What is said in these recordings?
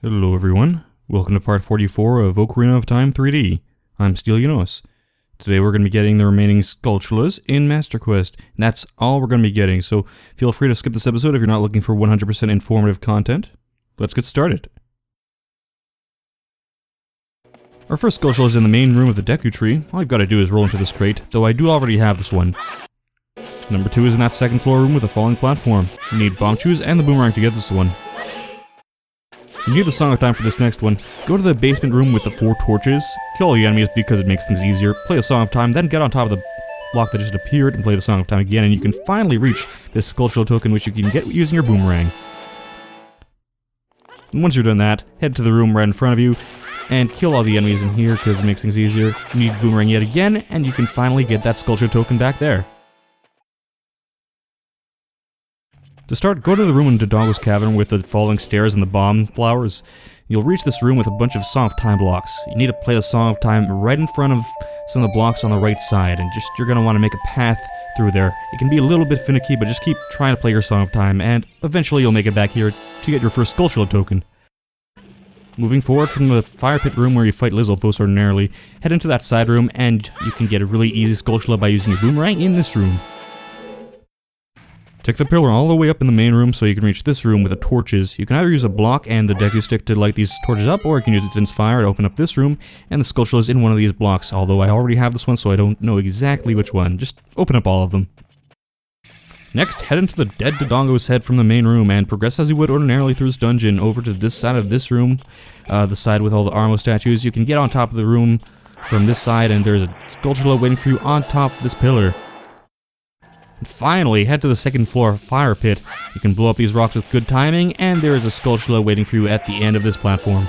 Hello everyone, welcome to part 44 of Ocarina of Time 3D. I'm Stelianos. Today we're going to be getting the remaining Skulltulas in Master Quest, and that's all we're going to be getting, so feel free to skip this episode if you're not looking for 100% informative content. Let's get started. Our first Skulltula is in the main room of the Deku Tree. All you've got to do is roll into this crate, though I do already have this one. Number 2 is in that second floor room with a falling platform. You need bomb shoes and the boomerang to get this one. You need the Song of Time for this next one. Go to the basement room with the 4 torches, kill all the enemies because it makes things easier, play the Song of Time, then get on top of the block that just appeared and play the Song of Time again, and you can finally reach this Skulltula token which you can get using your boomerang. And once you're done that, head to the room right in front of you, and kill all the enemies in here because it makes things easier. You need the boomerang yet again, and you can finally get that Skulltula token back there. To start, go to the room in Dodongo's cavern with the falling stairs and the bomb flowers. You'll reach this room with a bunch of Song of Time blocks. You need to play the Song of Time right in front of some of the blocks on the right side, and you're going to want to make a path through there. It can be a little bit finicky, but just keep trying to play your Song of Time, and eventually you'll make it back here to get your first Skulltula token. Moving forward from the fire pit room where you fight Lizalfos ordinarily, head into that side room, and you can get a really easy Skulltula by using your boomerang in this room. Take the pillar all the way up in the main room so you can reach this room with the torches. You can either use a block and the Deku Stick to light these torches up, or you can use Dispense Fire to open up this room, and the Skulltula is in one of these blocks, although I already have this one so I don't know exactly which one. Just open up all of them. Next, head into the dead Dodongo's head from the main room and progress as you would ordinarily through this dungeon over to this side of this room, the side with all the Armo statues. You can get on top of the room from this side, and there's a Skulltula waiting for you on top of this pillar. And finally, head to the second floor fire pit. You can blow up these rocks with good timing, and there is a Skulltula waiting for you at the end of this platform.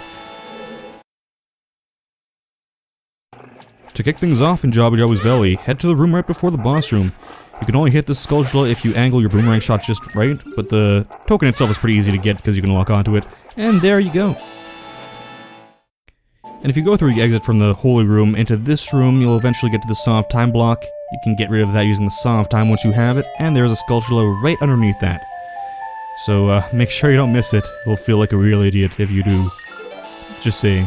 To kick things off in Jabba Jabu's belly, head to the room right before the boss room. You can only hit the Skulltula if you angle your boomerang shot just right, but the token itself is pretty easy to get because you can lock onto it. And there you go. And if you go through the exit from the Holy Room into this room, you'll eventually get to the Song of Time block. You can get rid of that using the Song of Time once you have it, and there's a Skulltula right underneath that. So make sure you don't miss it. You'll feel like a real idiot if you do. Just saying.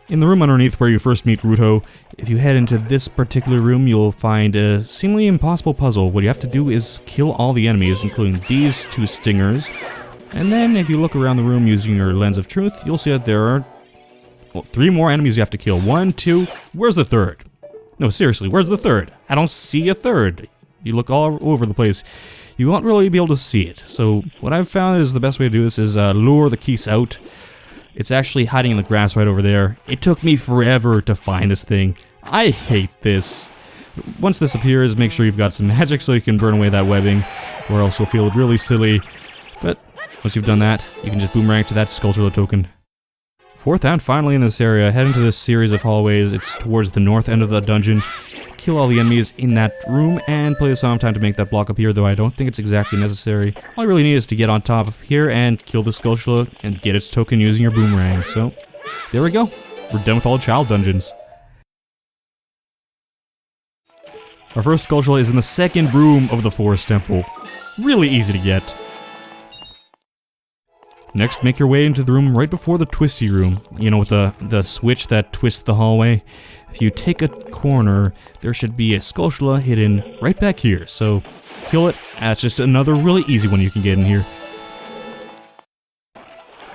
In the room underneath where you first meet Ruto, if you head into this particular room, you'll find a seemingly impossible puzzle. What you have to do is kill all the enemies, including these 2 stingers. And then if you look around the room using your Lens of Truth, you'll see that there are 3 more enemies you have to kill. 1, 2, where's the third? No, seriously, where's the third? I don't see a third. You look all over the place. You won't really be able to see it. So what I've found is the best way to do this is lure the Keese out. It's actually hiding in the grass right over there. It took me forever to find this thing. I hate this. Once this appears, make sure you've got some magic so you can burn away that webbing, or else you'll feel really silly. But once you've done that, you can just boomerang to that Skulltula token. Fourth and finally in this area, head into this series of hallways. It's towards the north end of the dungeon. Kill all the enemies in that room and play the Song of Time to make that block appear, though I don't think it's exactly necessary. All you really need is to get on top of here and kill the Skulltula and get its token using your boomerang. So, there we go. We're done with all the child dungeons. Our first Skulltula is in the second room of the Forest Temple. Really easy to get. Next, make your way into the room right before the Twisty Room. You know, with the switch that twists the hallway. If you take a corner, there should be a Skulltula hidden right back here. So, kill it. That's just another really easy one you can get in here.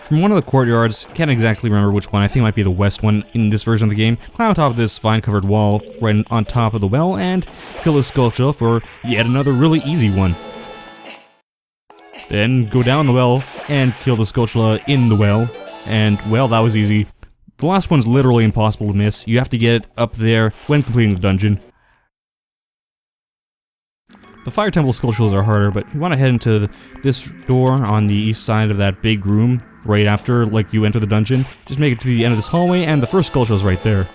From one of the courtyards, can't exactly remember which one, I think it might be the west one in this version of the game, climb on top of this vine-covered wall right on top of the well and kill the Skulltula for yet another really easy one. Then go down the well and kill the Skulltula in the well, and well, that was easy. The last one's literally impossible to miss. You have to get it up there when completing the dungeon. The Fire Temple Skulltulas are harder, but you want to head into this door on the east side of that big room right after you enter the dungeon. Just make it to the end of this hallway, and the first Skulltula is right there.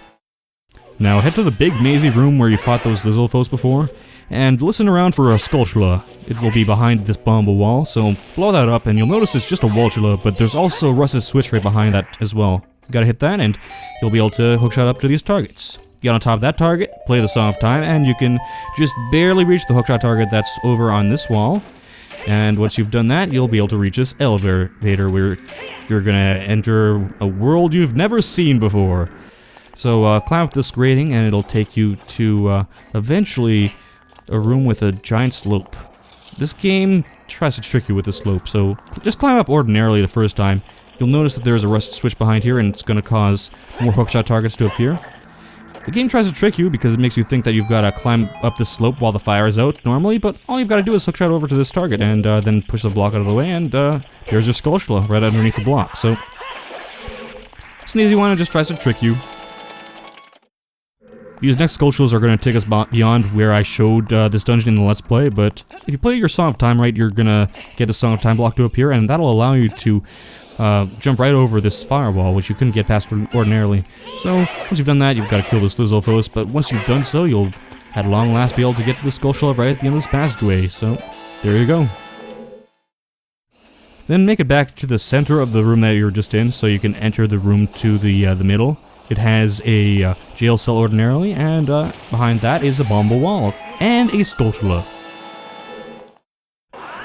Now head to the big mazy room where you fought those Lizalfos before, and listen around for a Skulltula. It will be behind this bombable wall, so blow that up and you'll notice it's just a Walltula, but there's also a rusted switch right behind that as well. You gotta hit that and you'll be able to hookshot up to these targets. Get on top of that target, play the Song of Time, and you can just barely reach the hookshot target that's over on this wall. And once you've done that, you'll be able to reach this elevator where you're gonna enter a world you've never seen before. So climb up this grating and it'll take you to eventually a room with a giant slope. This game tries to trick you with the slope, so just climb up ordinarily the first time. You'll notice that there's a rusted switch behind here and it's going to cause more hookshot targets to appear. The game tries to trick you because it makes you think that you've got to climb up this slope while the fire is out normally, but all you've got to do is hookshot over to this target and then push the block out of the way, and there's your Skulltula right underneath the block. So it's an easy one, it just tries to trick you. These next Skulltulas are going to take us beyond where I showed this dungeon in the Let's Play, but if you play your Song of Time right, you're going to get the Song of Time block to appear, and that'll allow you to jump right over this firewall, which you couldn't get past ordinarily. So, once you've done that, you've got to kill this Lizzo first, but once you've done so, you'll at long last be able to get to the Skulltula right at the end of this passageway, so there you go. Then make it back to the center of the room that you were just in, so you can enter the room to the middle. It has a jail cell ordinarily, and behind that is a bombable wall, and a Skulltula.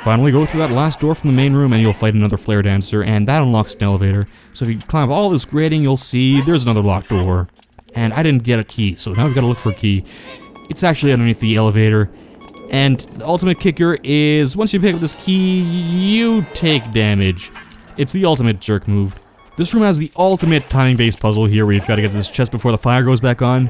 Finally, go through that last door from the main room and you'll fight another flare dancer, and that unlocks an elevator. So if you climb all this grating, you'll see there's another locked door. And I didn't get a key, so now we've got to look for a key. It's actually underneath the elevator. And the ultimate kicker is, once you pick up this key, you take damage. It's the ultimate jerk move. This room has the ultimate timing-based puzzle here, where you've got to get to this chest before the fire goes back on.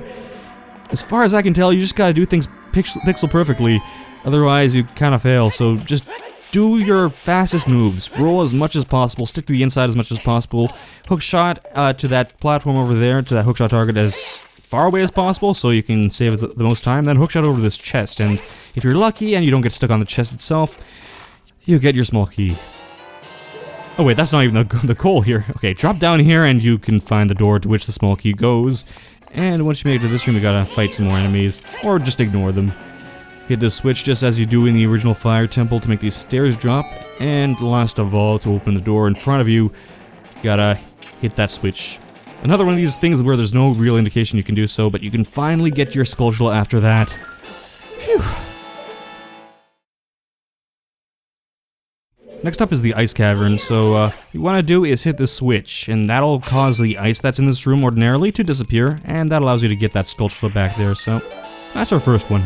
As far as I can tell, you just gotta do things pixel perfectly, otherwise you kinda fail, so just do your fastest moves. Roll as much as possible, stick to the inside as much as possible, hook shot to that platform over there, to that hookshot target as far away as possible, so you can save the most time, then hookshot over to this chest, and if you're lucky and you don't get stuck on the chest itself, you get your small key. Oh wait, that's not even the goal here. Okay, drop down here and you can find the door to which the small key goes. And once you make it to this room, you gotta fight some more enemies, or just ignore them. Hit this switch just as you do in the original fire temple to make these stairs drop. And last of all, to open the door in front of you, you gotta hit that switch. Another one of these things where there's no real indication you can do so, but you can finally get your Skulltula after that. Phew. Next up is the ice cavern, so what you want to do is hit this switch, and that'll cause the ice that's in this room ordinarily to disappear, and that allows you to get that Skulltula back there, so that's our first one.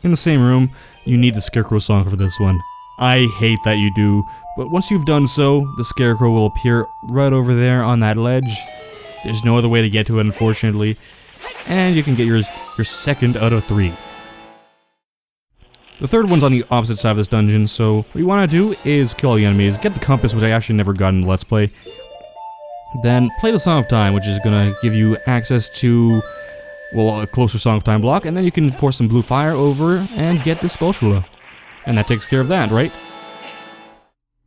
In the same room, you need the Scarecrow song for this one. I hate that you do, but once you've done so, the Scarecrow will appear right over there on that ledge. There's no other way to get to it, unfortunately, and you can get your second out of 3. The third one's on the opposite side of this dungeon, so what you want to do is kill all the enemies, get the compass, which I actually never got in the Let's Play, then play the Song of Time, which is going to give you access to, well, a closer Song of Time block, and then you can pour some blue fire over and get the Skulltula. And that takes care of that, right?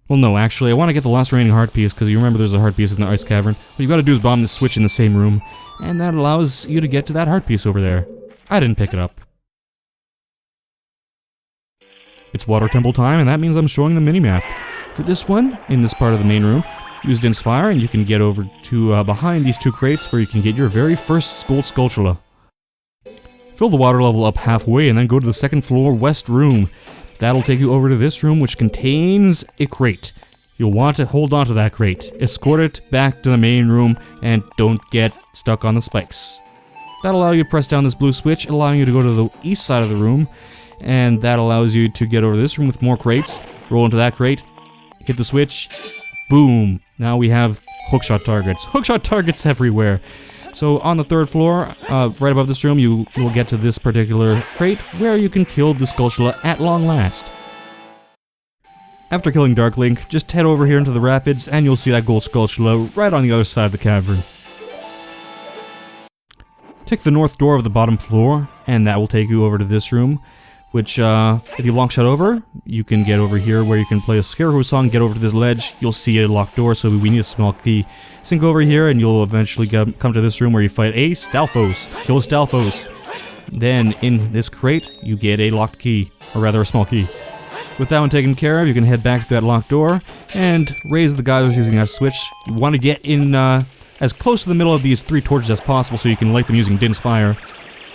Well, no, actually, I want to get the last remaining heart piece, because you remember there's a heart piece in the ice cavern. What you've got to do is bomb the switch in the same room, and that allows you to get to that heart piece over there. I didn't pick it up. It's water temple time, and that means I'm showing the minimap. For this one, in this part of the main room, use Din's Fire, and you can get over to behind these 2 crates where you can get your very first gold Skulltula. Fill the water level up halfway, and then go to the 2nd floor west room. That'll take you over to this room, which contains a crate. You'll want to hold on to that crate, escort it back to the main room, and don't get stuck on the spikes. That'll allow you to press down this blue switch, allowing you to go to the east side of the room, and that allows you to get over this room with more crates, roll into that crate, hit the switch, boom! Now we have hookshot targets. Hookshot targets everywhere! So on the 3rd floor, right above this room, you will get to this particular crate where you can kill the Skulltula at long last. After killing Dark Link, just head over here into the rapids and you'll see that gold Skulltula right on the other side of the cavern. Take the north door of the bottom floor, and that will take you over to this room, which, if you long shot over, you can get over here where you can play a Scarecrow song, get over to this ledge, you'll see a locked door, so we need a small key. Sink over here, and you'll eventually come to this room where you fight a Stalfos. Kill a Stalfos. Then, in this crate, you get a locked key, or rather a small key. With that one taken care of, you can head back to that locked door, and raise the guy who's using that switch. You want to get in, as close to the middle of these 3 torches as possible so you can light them using Din's Fire.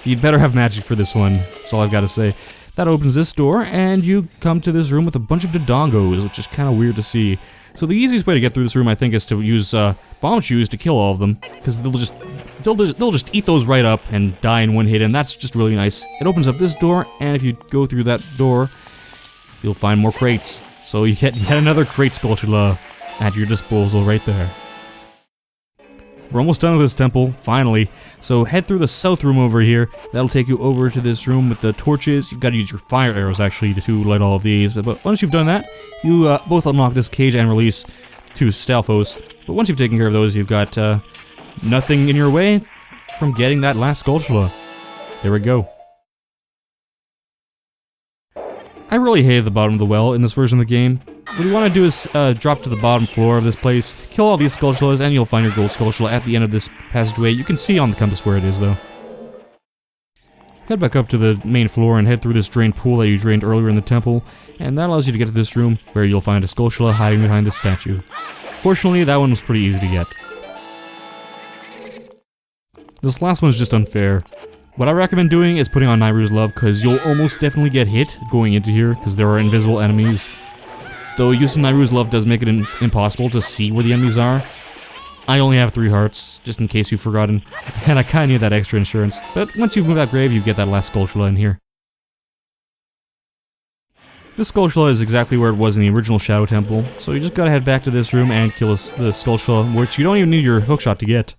You'd better have magic for this one, that's all I've got to say. That opens this door, and you come to this room with a bunch of dodongos, which is kind of weird to see. So the easiest way to get through this room, I think, is to use bomb shoes to kill all of them, because they'll just eat those right up and die in one hit, and that's just really nice. It opens up this door, and if you go through that door, you'll find more crates. So you get yet another crate Skulltula at your disposal right there. We're almost done with this temple, finally. So head through the south room over here. That'll take you over to this room with the torches. You've got to use your fire arrows, actually, to light all of these. But once you've done that, you both unlock this cage and release 2 Stalfos. But once you've taken care of those, you've got nothing in your way from getting that last Skulltula. There we go. I really hated the bottom of the well in this version of the game. What you want to do is drop to the bottom floor of this place, kill all these Skulltulas, and you'll find your gold Skulltula at the end of this passageway. You can see on the compass where it is, though. Head back up to the main floor and head through this drained pool that you drained earlier in the temple, and that allows you to get to this room where you'll find a Skulltula hiding behind this statue. Fortunately, that one was pretty easy to get. This last one is just unfair. What I recommend doing is putting on Nayru's Love, because you'll almost definitely get hit going into here, because there are invisible enemies. Though using Nayru's Love does make it impossible to see where the enemies are. I only have 3 hearts, just in case you've forgotten, and I kinda need that extra insurance. But once you've moved that grave, you get that last Skulltula in here. This Skulltula is exactly where it was in the original Shadow Temple, so you just gotta head back to this room and kill the Skulltula, which you don't even need your hookshot to get.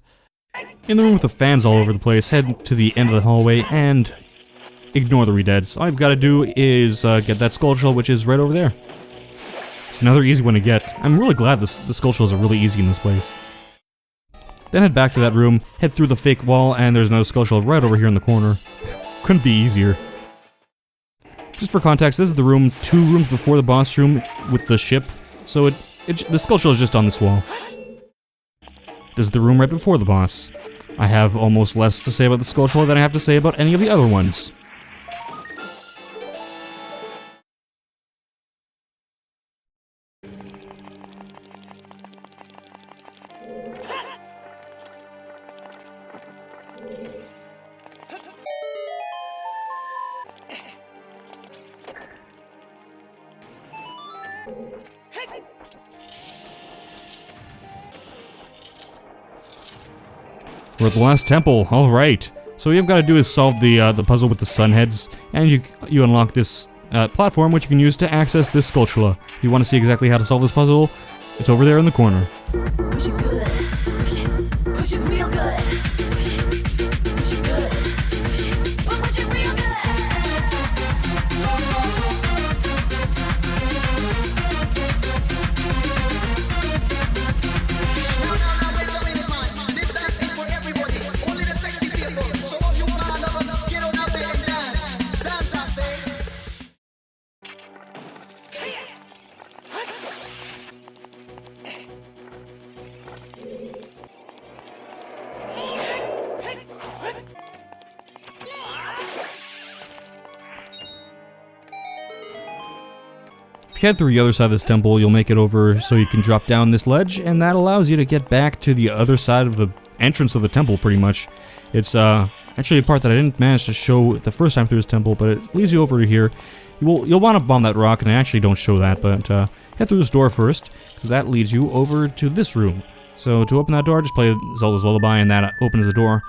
In the room with the fans all over the place, head to the end of the hallway and ignore the redeads. All you've got to do is get that Skulltula, which is right over there. It's another easy one to get. I'm really glad the Skulltulas are really easy in this place. Then head back to that room, head through the fake wall, and there's another Skulltula right over here in the corner. Couldn't be easier. Just for context, this is the room 2 rooms before the boss room with the ship, so the Skulltula is just on this wall. This is the room right before the boss. I have almost less to say about the Skulltula than I have to say about any of the other ones. We're at the last temple, alright. So what you've got to do is solve the puzzle with the sun heads, and you unlock this platform which you can use to access this Skulltula. If you want to see exactly how to solve this puzzle, it's over there in the corner. Push it good, push it real good, push it good, push it real good. If you head through the other side of this temple, you'll make it over so you can drop down this ledge, and that allows you to get back to the other side of the entrance of the temple, pretty much. It's actually a part that I didn't manage to show the first time through this temple, but it leads you over to here. You'll want to bomb that rock, and I actually don't show that, but head through this door first, because that leads you over to this room. So to open that door, just play Zelda's Lullaby, and that opens the door.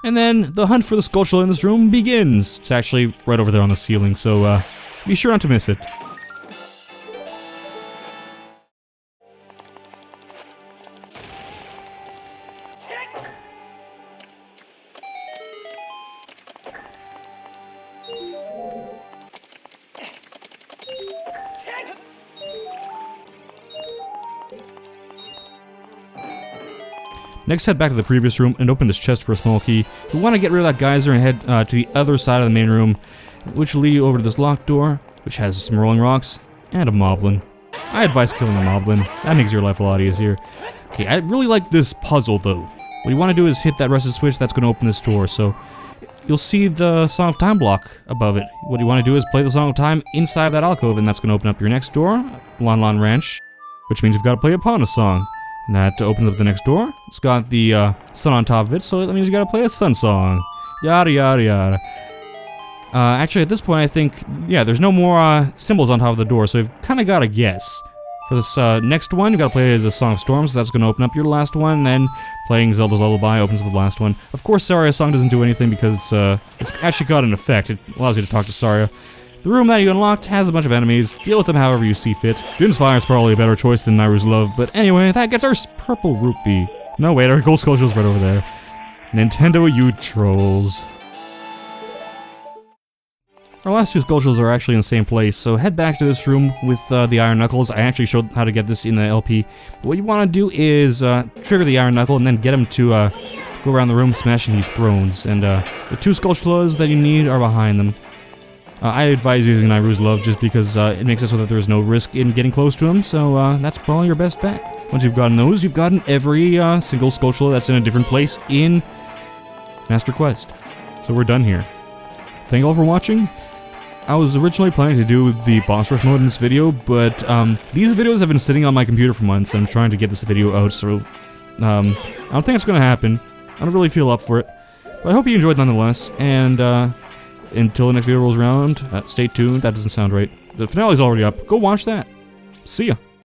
And then the hunt for the Skulltula in this room begins. It's actually right over there on the ceiling, so be sure not to miss it. Next, head back to the previous room and open this chest for a small key. You want to get rid of that geyser and head to the other side of the main room, which will lead you over to this locked door, which has some rolling rocks and a moblin. I advise killing a moblin. That makes your life a lot easier. Okay, I really like this puzzle though. What you want to do is hit that rested switch. That's going to open this door. So you'll see the Song of Time block above it. What you want to do is play the Song of Time inside of that alcove, and that's going to open up your next door, Lon Lon Ranch, which means you've got to play Epona song. And that opens up the next door. It's got the sun on top of it, so that means you gotta play a sun song. Yada yada yada. Actually, at this point, I think, yeah, there's no more symbols on top of the door, so you've kind of got to guess. For this next one, you got to play the Song of Storms, so that's going to open up your last one, and then playing Zelda's Lullaby opens up the last one. Of course, Saria's song doesn't do anything because it's actually got an effect. It allows you to talk to Saria. The room that you unlocked has a bunch of enemies. Deal with them however you see fit. Dune's Fire is probably a better choice than Nairu's Love, but anyway, that gets our purple rupee. No, wait, our gold sculpture's right over there. Nintendo, you trolls. Our last two sculptures are actually in the same place, so head back to this room with the Iron Knuckles. I actually showed how to get this in the LP. But what you want to do is trigger the Iron Knuckle and then get him to go around the room smashing these thrones. And the two sculptures that you need are behind them. I advise using Nairu's Love just because it makes it so that there's no risk in getting close to him, so that's probably your best bet. Once you've gotten those, you've gotten every single sculpture that's in a different place in Master Quest. So we're done here. Thank you all for watching. I was originally planning to do the boss rush mode in this video, but these videos have been sitting on my computer for months, and I'm trying to get this video out, so I don't think it's going to happen. I don't really feel up for it, but I hope you enjoyed nonetheless, and until the next video rolls around, stay tuned. That doesn't sound right. The finale's already up. Go watch that. See ya.